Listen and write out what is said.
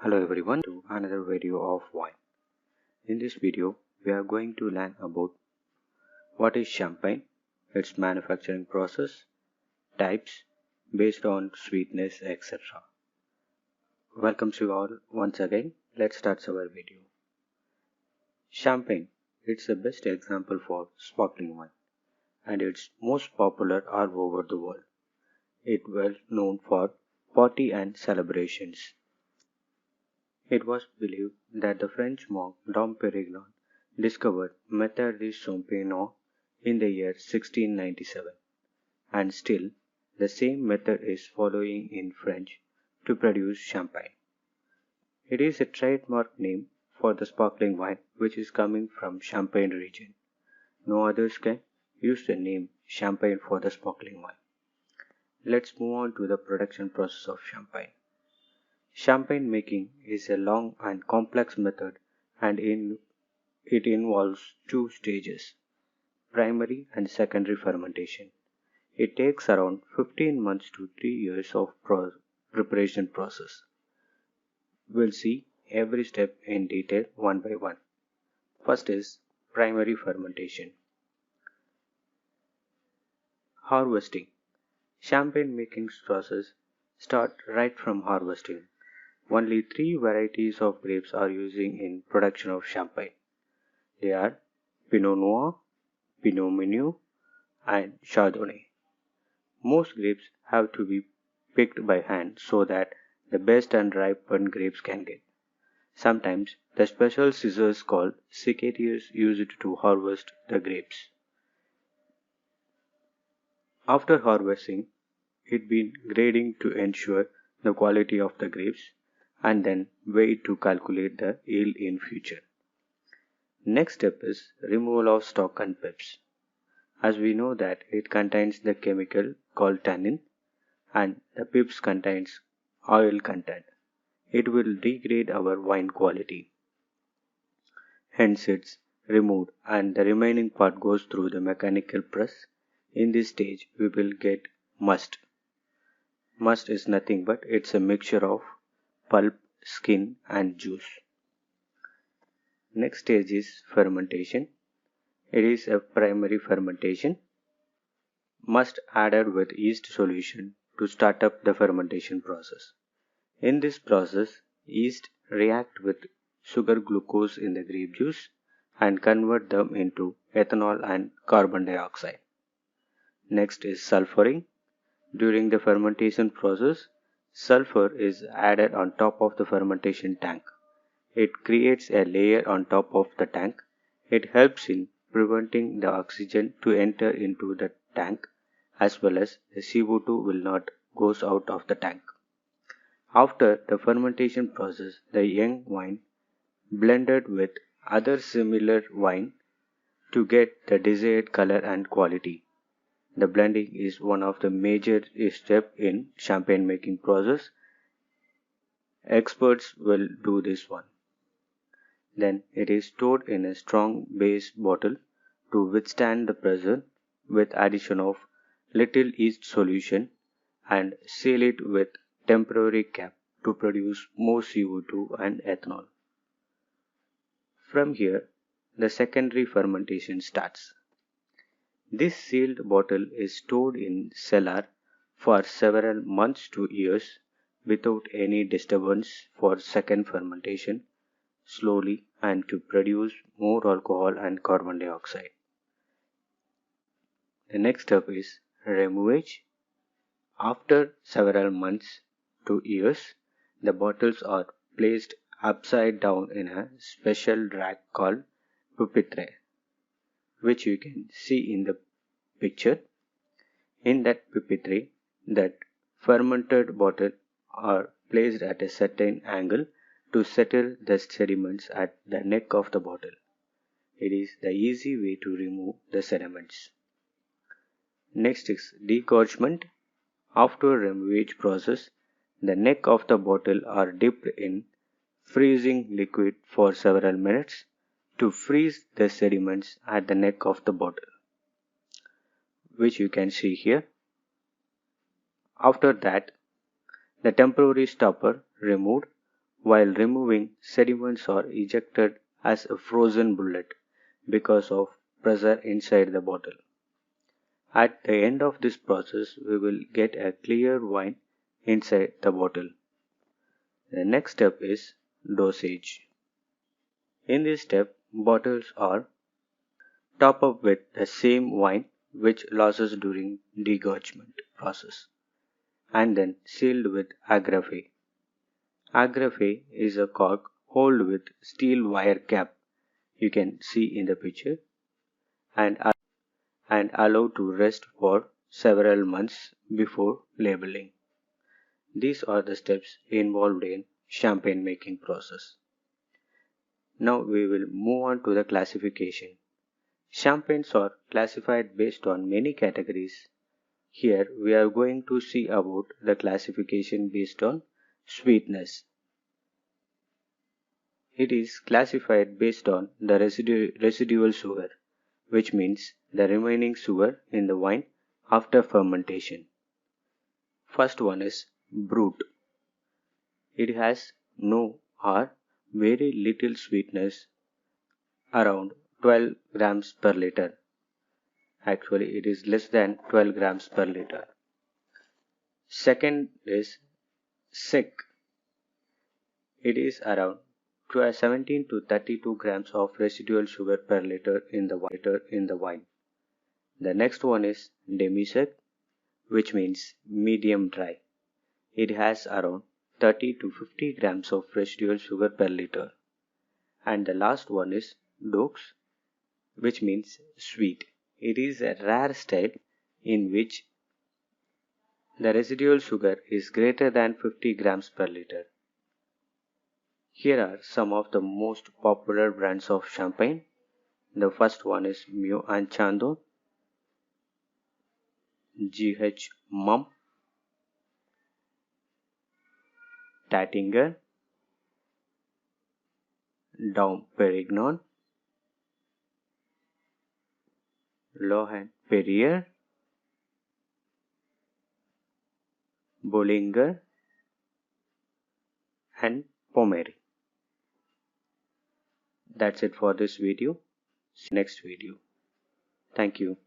Hello everyone to another video of wine. In this video, we are going to learn about what is champagne, its manufacturing process, types based on sweetness, etc. Welcome to all once again. Let's start our video. Champagne, it's the best example for sparkling wine and it's most popular all over the world. It well known for party and celebrations. It was believed that the French monk Dom Perignon discovered Methode de Champagnon in the year 1697, and still the same method is following in French to produce champagne. It is a trademark name for the sparkling wine which is coming from Champagne region. No others can use the name champagne for the sparkling wine. Let's move on to the production process of champagne. Champagne making is a long and complex method and it involves two stages, primary and secondary fermentation. It takes around 15 months to 3 years of preparation process. We'll see every step in detail one by one. First is primary fermentation. Harvesting. Champagne making process start right from harvesting. Only 3 varieties of grapes are using in production of champagne. They are Pinot Noir, Pinot Meunier, and Chardonnay. Most grapes have to be picked by hand so that the best and ripened grapes can get. Sometimes the special scissors called secateurs used to harvest the grapes. After harvesting, it been grading to ensure the quality of the grapes and then weighed to calculate the yield in future. Next step is removal of stalk and pips. As we know that it contains the chemical called tannin and the pips contains oil content. It will degrade our wine quality. Hence it's removed and the remaining part goes through the mechanical press. In this stage we will get must. Must is nothing but it's a mixture of pulp, skin and juice. Next stage is fermentation. It is a primary fermentation. Must added with yeast solution to start up the fermentation process. In this process, yeast react with sugar glucose in the grape juice and convert them into ethanol and carbon dioxide. Next is sulfuring. During the fermentation process, sulfur is added on top of the fermentation tank. It creates a layer on top of the tank. It helps in preventing the oxygen to enter into the tank as well as the CO2 will not goes out of the tank. After the fermentation process, the young wine blended with other similar wine to get the desired color and quality. The blending is one of the major steps in champagne making process. Experts will do this one. Then it is stored in a strong base bottle to withstand the pressure with addition of little yeast solution and seal it with temporary cap to produce more CO2 and ethanol. From here, the secondary fermentation starts. This sealed bottle is stored in cellar for several months to years without any disturbance for second fermentation slowly and to produce more alcohol and carbon dioxide. The next step is removage. After several months to years, the bottles are placed upside down in a special rack called pupitre, which you can see in the picture. In that pupitre, that fermented bottle are placed at a certain angle to settle the sediments at the neck of the bottle. It is the easy way to remove the sediments. Next is degorgement. After removage process, the neck of the bottle are dipped in freezing liquid for several minutes to freeze the sediments at the neck of the bottle, which you can see here. After that, the temporary stopper removed while removing sediments are ejected as a frozen bullet because of pressure inside the bottle. At the end of this process, we will get a clear wine inside the bottle. The next step is dosage. In this step, bottles are topped up with the same wine which losses during degorgement process and then sealed with agrafe. Agrafe is a cork held with steel wire cap you can see in the picture and allowed to rest for several months before labeling. These are the steps involved in champagne making process. Now we will move on to the classification. Champagnes are classified based on many categories. Here we are going to see about the classification based on sweetness. It is classified based on the residual sugar, which means the remaining sugar in the wine after fermentation. First one is brut. It has no or very little sweetness, around 12 grams per liter. Actually, it is less than 12 grams per liter. Second is sec. It is around 17 to 32 grams of residual sugar per liter in the wine. The next one is demi-sec, which means medium dry. It has around 30 to 50 grams of residual sugar per liter. And the last one is deux, which means sweet. It is a rare style in which the residual sugar is greater than 50 grams per liter. Here are some of the most popular brands of champagne. The first one is Meu and Chandon, GH Mum, Tattinger, Dom Perignon, Lohan Perrier, Bollinger, and Pommery. That's it for this video. See you next video. Thank you.